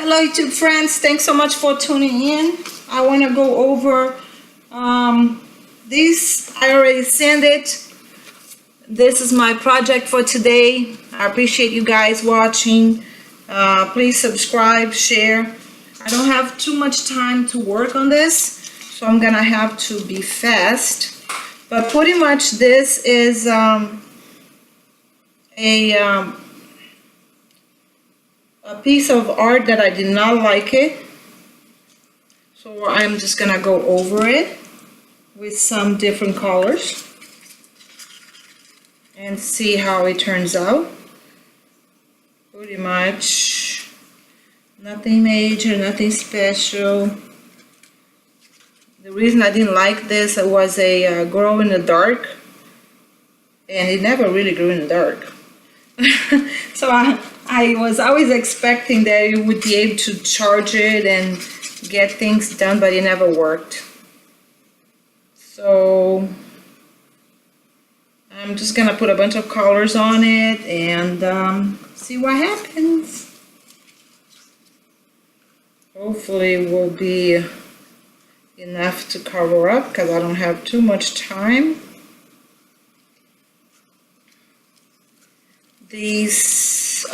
Hello YouTube friends, thanks so much for tuning in. I want to go over this. I already sent it. This is my project for today. I appreciate you guys watching. Please subscribe, share. I don't have too much time to work on this, so I'm gonna have to be fast. But pretty much this is a piece of art that I did not like it, so I'm just gonna go over it with some different colors and see how it turns out. Pretty much nothing major, nothing special. The reason I didn't like this, it was a glow in the dark, and it never really grew in the dark. So I was always expecting that you would be able to charge it and get things done, but it never worked. So I'm just gonna put a bunch of colors on it and see what happens. Hopefully it will be enough to cover up because I don't have too much time. This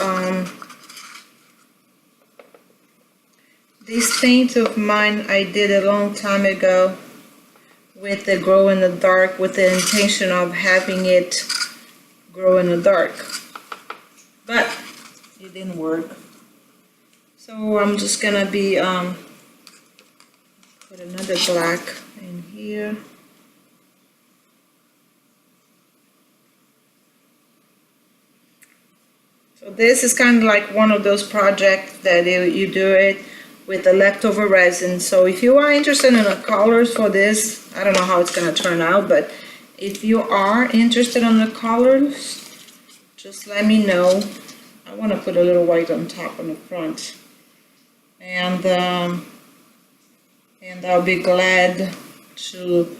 paint of mine I did a long time ago with the glow in the dark, with the intention of having it grow in the dark, but it didn't work. So I'm just gonna be put another black in here. So this is kind of like one of those projects that you do it with the leftover resin. So if you are interested in the colors for this, I don't know how it's going to turn out, but if you are interested in the colors, just let me know. I want to put a little white on top on the front, and I'll be glad to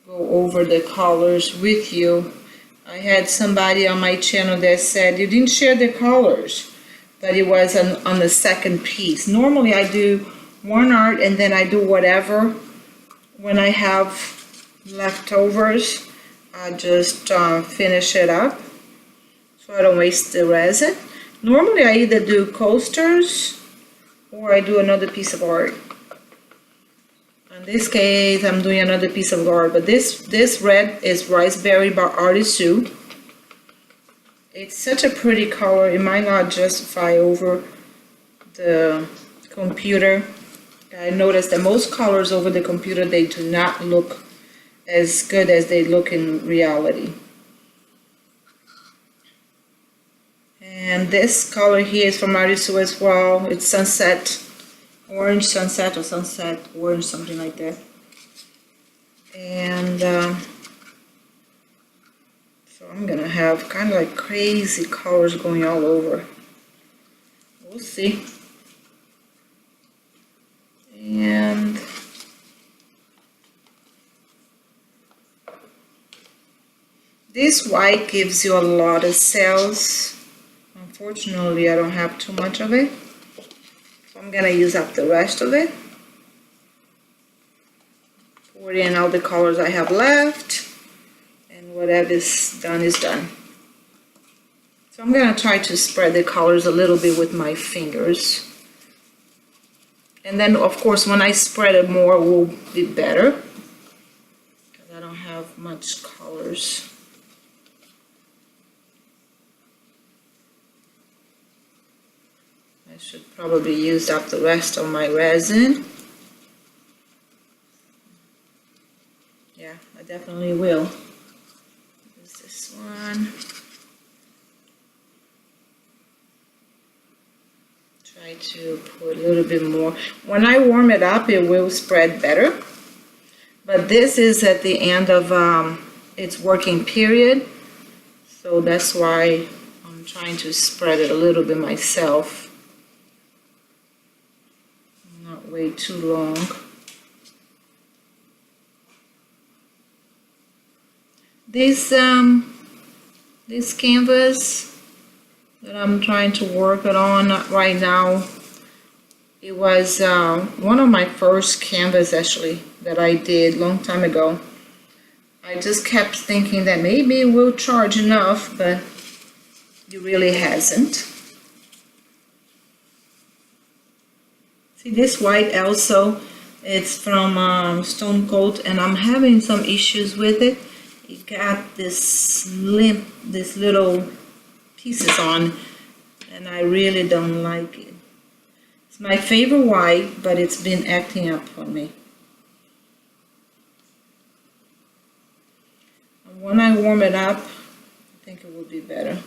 go over the colors with you. I had somebody on my channel that said you didn't share the colors, but it was on the second piece. Normally I do one art and then I do whatever. When I have leftovers, I just finish it up so I don't waste the resin. Normally I either do coasters or I do another piece of art. In this case, I'm doing another piece of art, but this red is Raspberry by Artist Sue. It's such a pretty color. It might not justify over the computer. I noticed that most colors over the computer, they do not look as good as they look in reality. And this color here is from Artist Sue as well. It's Sunset Orange, Sunset or Sunset Orange, something like that. And so I'm gonna have kind of like crazy colors going all over. We'll see. And this white gives you a lot of cells. Unfortunately, I don't have too much of it. I'm gonna use up the rest of it. Pour in all the colors I have left, and whatever is done is done. So I'm gonna try to spread the colors a little bit with my fingers, and then of course when I spread it more it will be better because I don't have much colors. I should probably use up the rest of my resin. Yeah, I definitely will. Use this one. Try to put a little bit more. When I warm it up, it will spread better. But this is at the end of its working period, so that's why I'm trying to spread it a little bit myself. Not way too long. This canvas that I'm trying to work it on right now, It was one of my first canvas actually that I did a long time ago. I just kept thinking that maybe it will charge enough, but it really hasn't. See this white also, it's from Stone Coat, and I'm having some issues with it. It got this little pieces on, and I really don't like it. It's my favorite white, but it's been acting up on me. And when I warm it up, I think it will be better.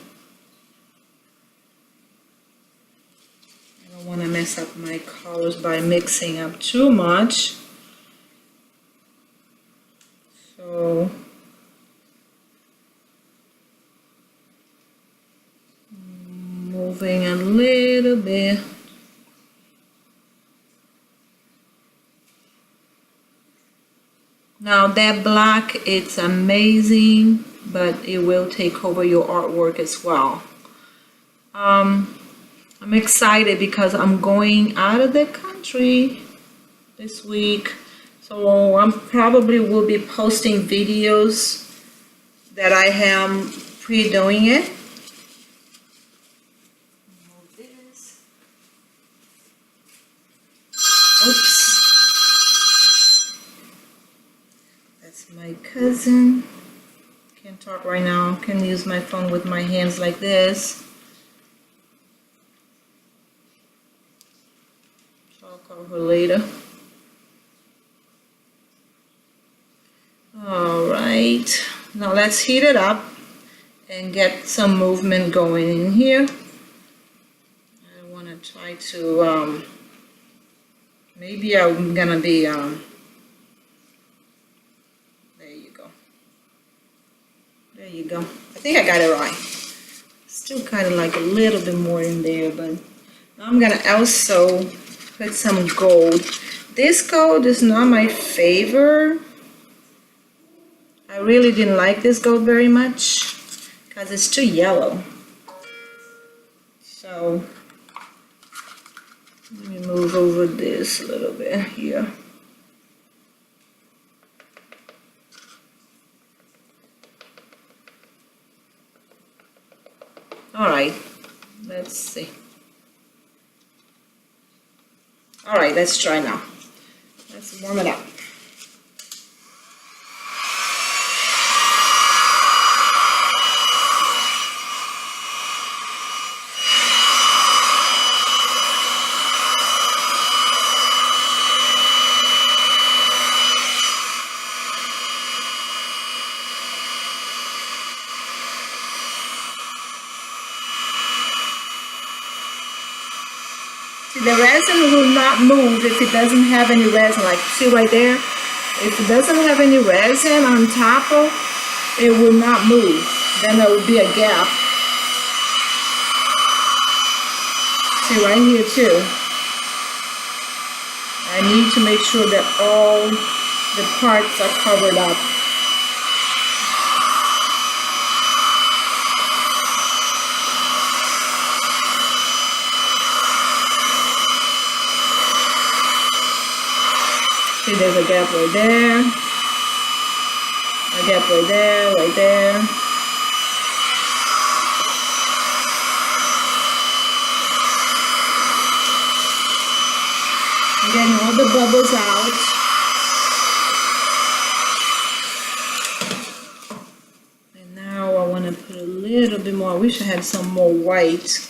I don't want to mess up my colors by mixing up too much. So moving a little bit. Now that black, it's amazing, but it will take over your artwork as well. I'm excited because I'm going out of the country this week, so I probably will be posting videos that I am pre-doing it. Move this. Oops. That's my cousin. Can't talk right now. Can use my phone with my hands like this. So I'll call her later. Alright, now let's heat it up and get some movement going in here. I want to try to, maybe I'm gonna be, there you go. There you go. I think I got it right. Still kind of like a little bit more in there, but now I'm gonna also put some gold. This gold is not my favorite. I really didn't like this gold very much because it's too yellow. So let me move over this a little bit here. All right, let's see. All right, let's try now. Let's warm it up. See, the resin will not move if it doesn't have any resin. Like, see right there? If it doesn't have any resin on top of, it will not move. Then there will be a gap. See, right here too. I need to make sure that all the parts are covered up. See, there's a gap right there, a gap right there, right there. I'm getting all the bubbles out. And now I want to put a little bit more. I wish I had some more white,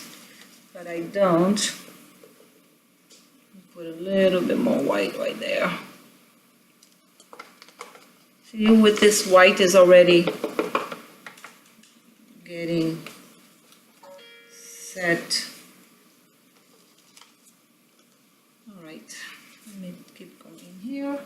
but I don't. Put a little bit more white right there. See, with this white is already getting set. All right, let me keep going here.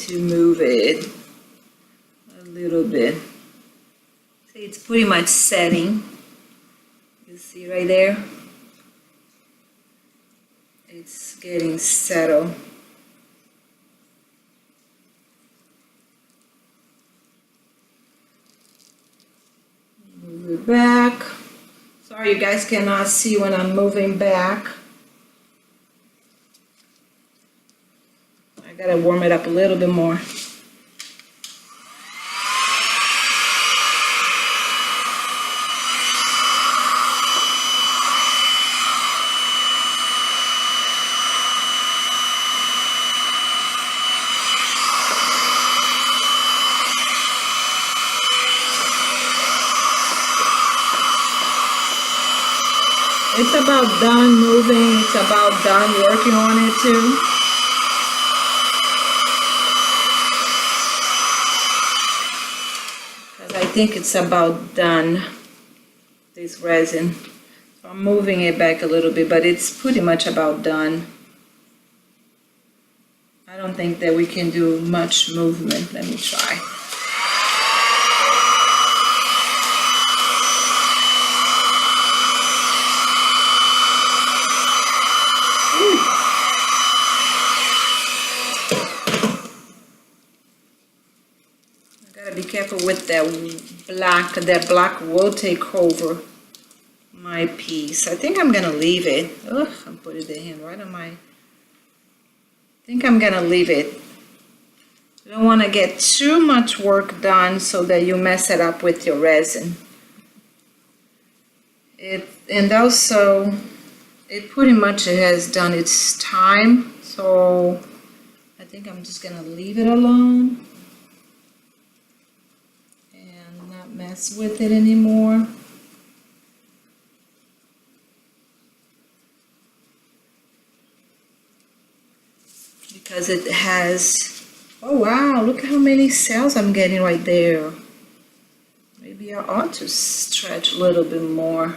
to move it a little bit. See, it's pretty much setting. You see right there? It's getting settled. Move it back. Sorry, you guys cannot see when I'm moving back. I gotta warm it up a little bit more. It's about done moving, it's about done working on it too. Because I think it's about done, this resin. So I'm moving it back a little bit, but it's pretty much about done. I don't think that we can do much movement. Let me try. Be careful with that black will take over my piece. I think I'm gonna leave it. Ugh, I'm putting the hand right on my, I think I'm gonna leave it. You don't want to get too much work done so that you mess it up with your resin. And also it pretty much has done its time, so I think I'm just gonna leave it alone. Mess with it anymore. Because it has, oh wow, look how many cells I'm getting right there. Maybe I ought to stretch a little bit more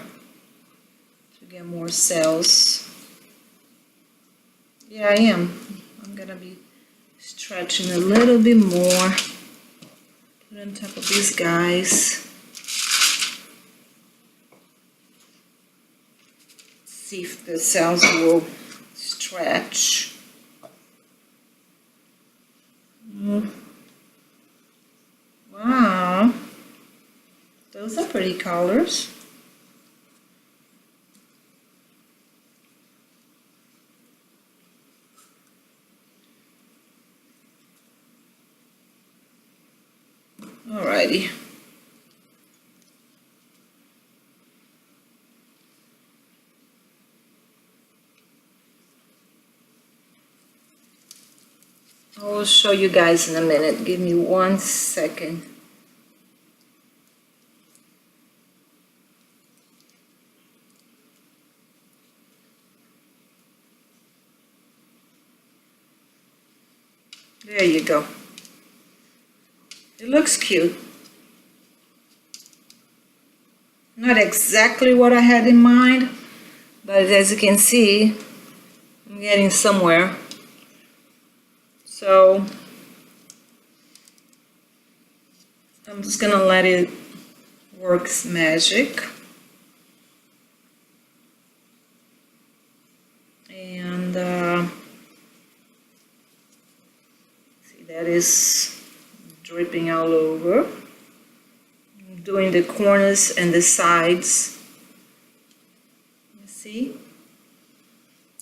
to get more cells. Yeah, I am. I'm gonna be stretching a little bit more. Put on top of these guys. See if the cells will stretch. Wow, those are pretty colors. Alrighty. I will show you guys in a minute. Give me 1 second. There you go. It looks cute. Not exactly what I had in mind, but as you can see, I'm getting somewhere. So I'm just gonna let it work its magic. And see, that is dripping all over. I'm doing the corners and the sides. You see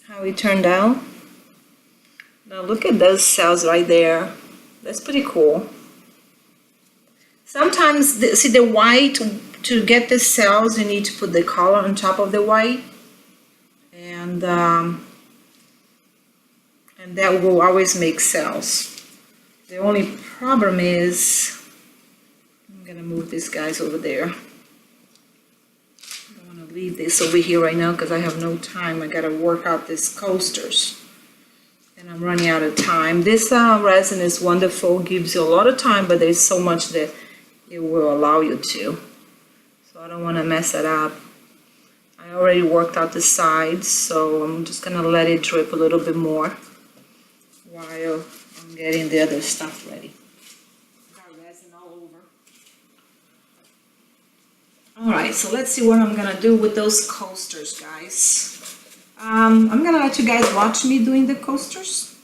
how it turned out? Now look at those cells right there. That's pretty cool. Sometimes, see the white, to get the cells you need to put the color on top of the white. And that will always make cells. The only problem is, I'm gonna move these guys over there. I don't wanna leave this over here right now because I have no time. I gotta work out these coasters. And I'm running out of time. This resin is wonderful, gives you a lot of time, but there's so much that it will allow you to. So I don't want to mess it up. I already worked out the sides, so I'm just going to let it drip a little bit more while I'm getting the other stuff ready. Got resin all over. Alright, so let's see what I'm gonna do with those coasters, guys. I'm gonna let you guys watch me doing the coasters.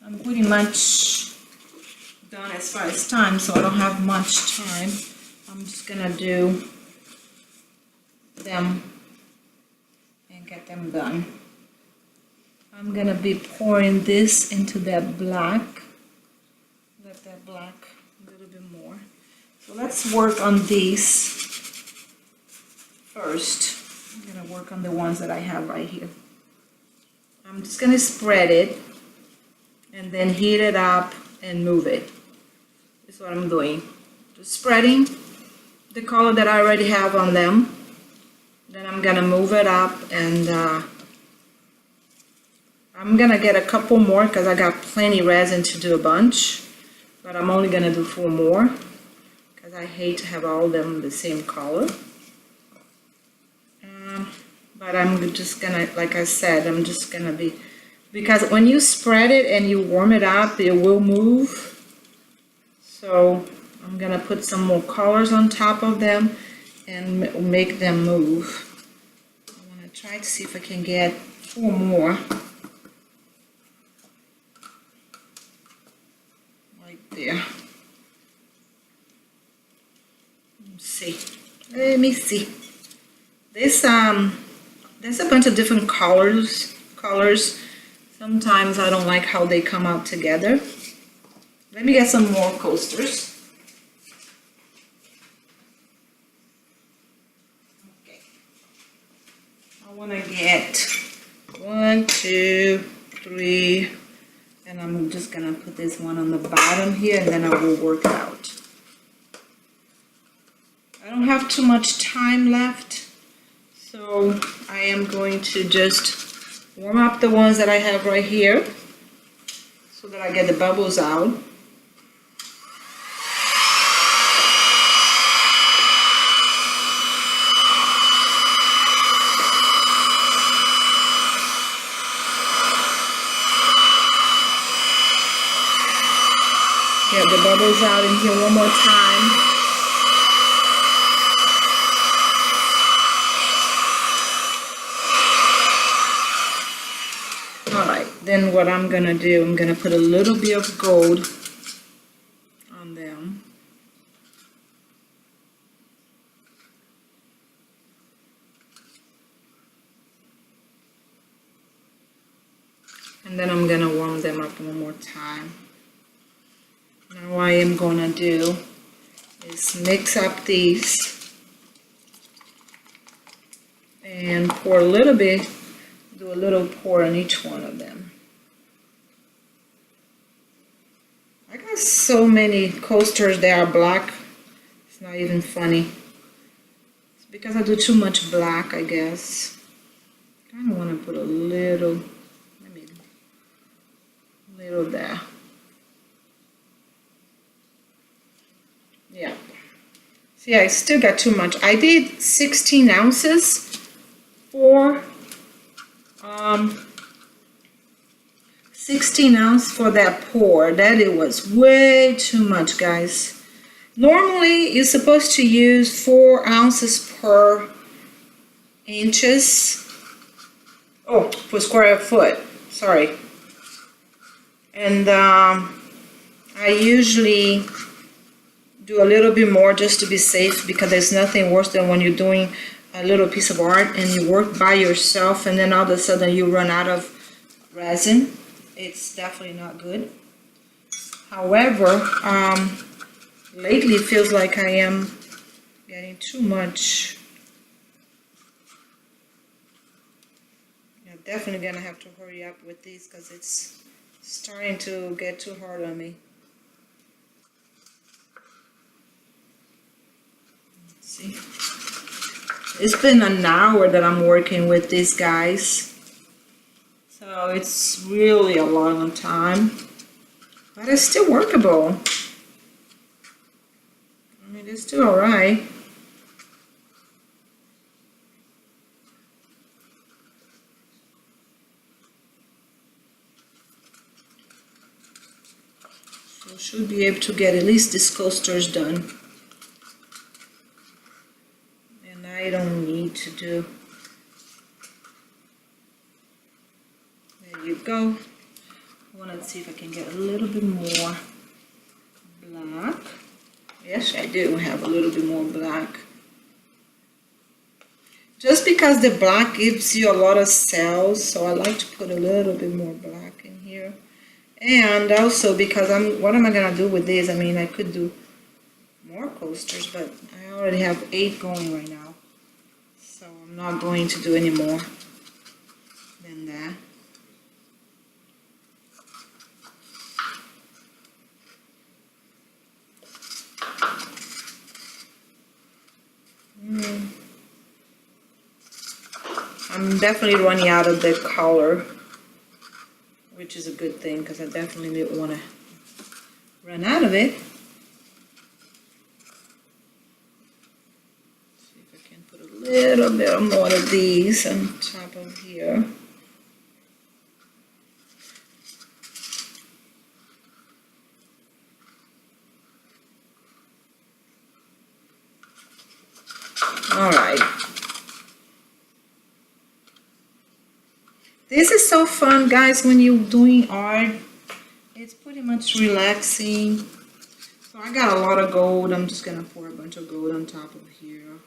I'm pretty much done as far as time, so I don't have much time. I'm just gonna do them and get them done. I'm gonna be pouring this into that black. Let that black a little bit more. So let's work on these first. I'm gonna work on the ones that I have right here. I'm just gonna spread it and then heat it up and move it. That's what I'm doing. Just spreading the color that I already have on them. Then I'm gonna move it up and I'm gonna get a couple more because I got plenty resin to do a bunch, but I'm only gonna do 4 more because I hate to have all of them the same color. But I'm just gonna, like I said, I'm just gonna be, because when you spread it and you warm it up, it will move. So I'm gonna put some more colors on top of them and make them move. I wanna try to see if I can get 4 more. There. Let me see. This there's a bunch of different colors. Sometimes I don't like how they come out together. Let me get some more coasters. Okay. I want to get 1, 2, 3. And I'm just gonna put this one on the bottom here and then I will work it out. I don't have too much time left, so I am going to just warm up the ones that I have right here so that I get the bubbles out. Get the bubbles out in here one more time. Alright, then what I'm gonna do, I'm gonna put a little bit of gold on them. And then I'm gonna warm them up one more time. Now what I am going to do is mix up these and pour a little bit, do a little pour on each one of them. I got so many coasters that are black, it's not even funny. It's because I do too much black, I guess. I kind of want to put a little, maybe a little there. Yeah. See, I still got too much. I did 16 ounces for 16 ounces for that pour. That it was way too much, guys. Normally, you're supposed to use 4 ounces per inches. Oh, per square foot. Sorry. And I usually do a little bit more just to be safe, because there's nothing worse than when you're doing a little piece of art and you work by yourself and then all of a sudden you run out of resin. It's definitely not good. However, lately it feels like I am getting too much. I'm definitely gonna have to hurry up with these because it's starting to get too hard on me. See, it's been an hour that I'm working with these guys, so it's really a long time, but it's still workable. I mean, it's still alright. So should be able to get at least these coasters done. And I don't need to do. There you go. I want to see if I can get a little bit more black. Yes, I do have a little bit more black. Just because the black gives you a lot of cells, so I like to put a little bit more black in here. And also because what am I gonna do with this? I mean, I could do more coasters, but I already have 8 going right now. So I'm not going to do any more than that. I'm definitely running out of the color, which is a good thing because I definitely didn't want to run out of it. See if I can put a little bit more of these on top of here. All right. This is so fun, guys, when you're doing art. It's pretty much relaxing. So I got a lot of gold. I'm just going to pour a bunch of gold on top of here.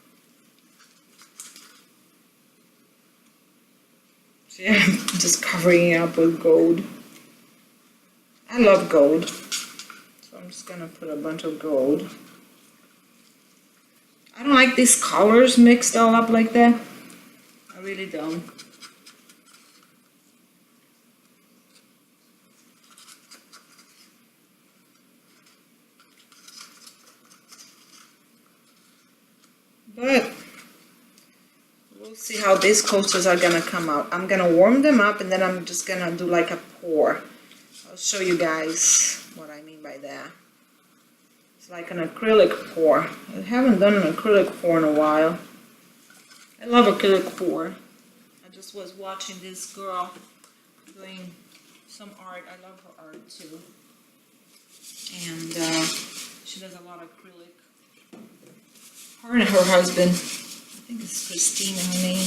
See, I'm just covering it up with gold. I love gold. So I'm just going to put a bunch of gold. I don't like these colors mixed all up like that. I really don't. But we'll see how these coasters are gonna come out. I'm gonna warm them up and then I'm just gonna do like a pour. I'll show you guys what I mean by that. It's like an acrylic pour. I haven't done an acrylic pour in a while. I love acrylic pour. I just was watching this girl doing some art. I love her art too. And she does a lot of acrylic. Her and her husband. I think it's Christine in her name.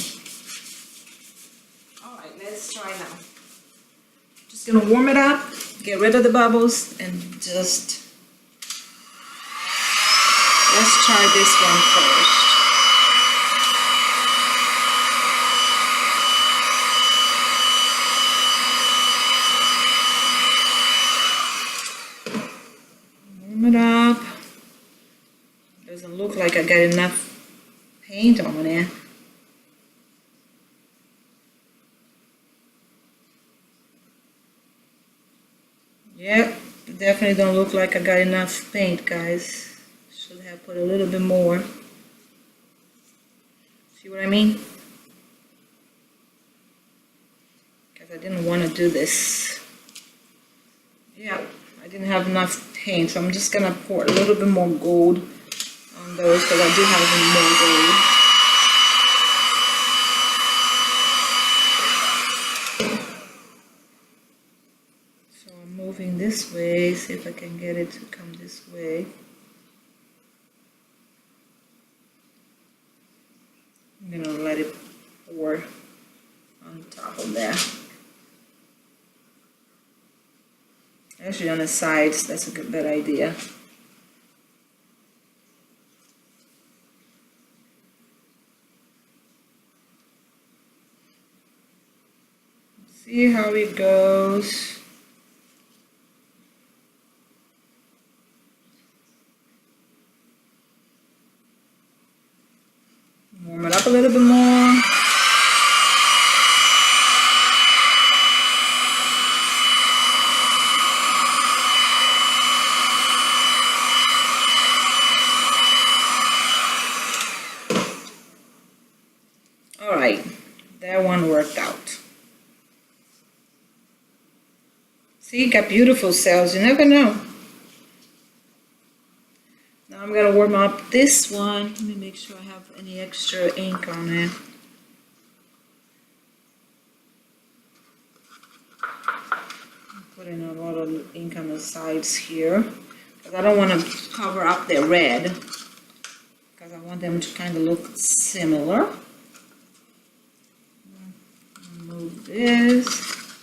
Alright, let's try now. Just gonna warm it up, get rid of the bubbles, and just let's try this one first. Warm it up. Doesn't look like I got enough paint on it. Yep, definitely don't look like I got enough paint, guys. Should have put a little bit more. See what I mean? Because I didn't want to do this. Yeah, I didn't have enough paint, so I'm just gonna pour a little bit more gold on those because I do have more gold. So I'm moving this way, see if I can get it to come this way. I'm gonna let it pour on top of that. Actually on the sides, that's a good idea. See how it goes. Warm it up a little bit more. Alright, that one worked out. See, got beautiful cells, you never know. Now I'm going to warm up this one. Let me make sure I have any extra ink on it. putting a lot of ink on the sides here because I don't want to cover up the red because I want them to kind of look similar. Move this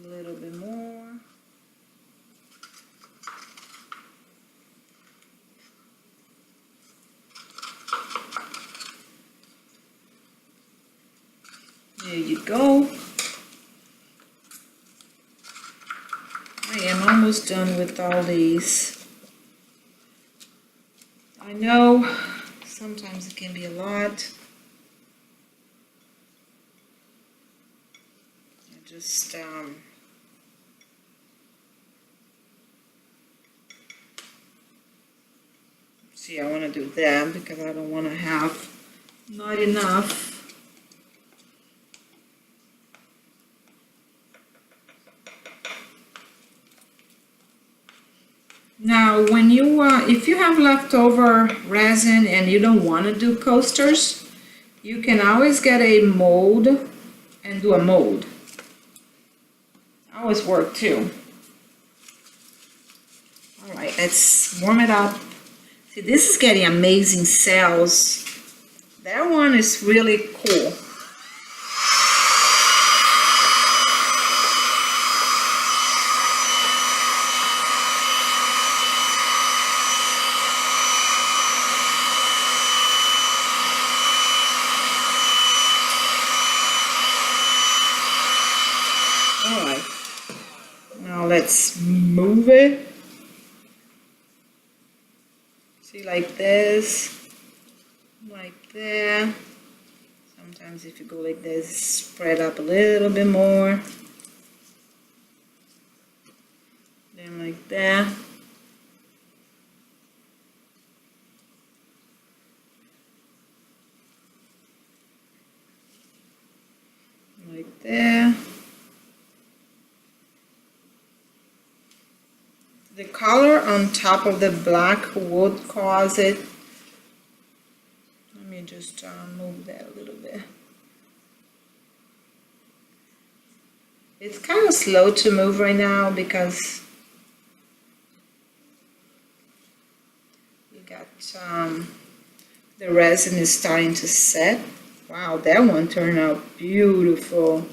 a little bit more. There you go. I am almost done with all these. I know sometimes it can be a lot. I just see, I want to do that because I don't want to have not enough. Now, when you, if you have leftover resin and you don't want to do coasters, you can always get a mold and do a mold. Always work too. All right, let's warm it up. See, this is getting amazing cells. That one is really cool. Alright, now let's move it. See, like this, like that. Sometimes if you go like this, spread up a little bit more. Then like that. Like that. The color on top of the black would cause it. Let me just move that a little bit. It's kind of slow to move right now because we got the resin is starting to set. Wow, that one turned out beautiful.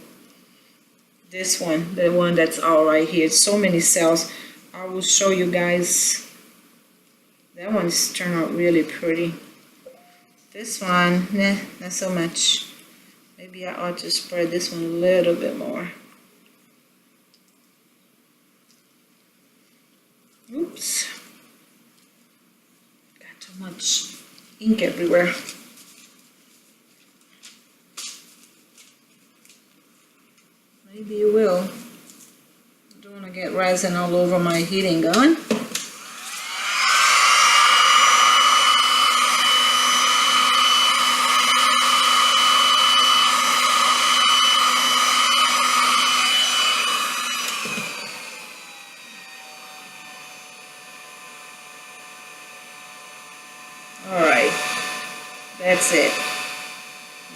This one, the one that's all right here, so many cells. I will show you guys. That one's turned out really pretty. This one, nah, not so much. Maybe I ought to spread this one a little bit more. Oops. Got too much ink everywhere. Maybe you will. Don't want to get resin all over my heating gun. Alright, that's it.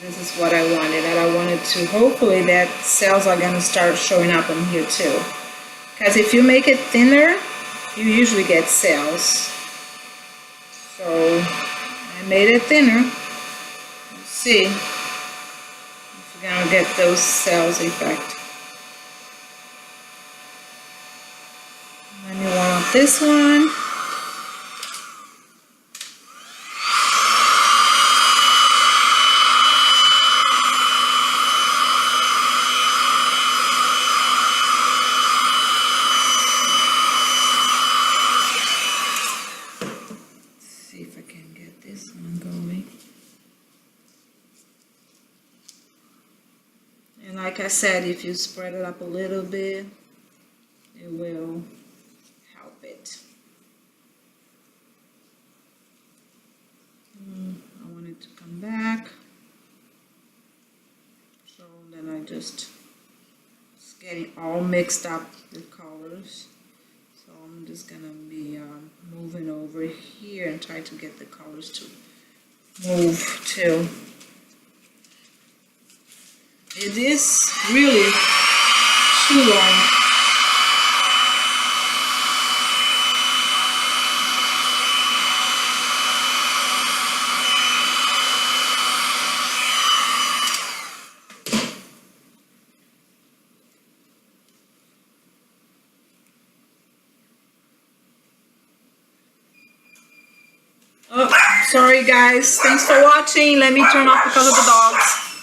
This is what I wanted, and I wanted to, hopefully that cells are going to start showing up in here too. Because if you make it thinner, you usually get cells. So I made it thinner. Let's see if we're going to get those cells effect. And then you want this one. Like I said, if you spread it up a little bit, it will help it. I want it to come back. So then I just, it's getting all mixed up, the colors. So I'm just gonna be moving over here and try to get the colors to move too. It is really too long. Sorry guys, thanks for watching. Let me turn off because of the dogs.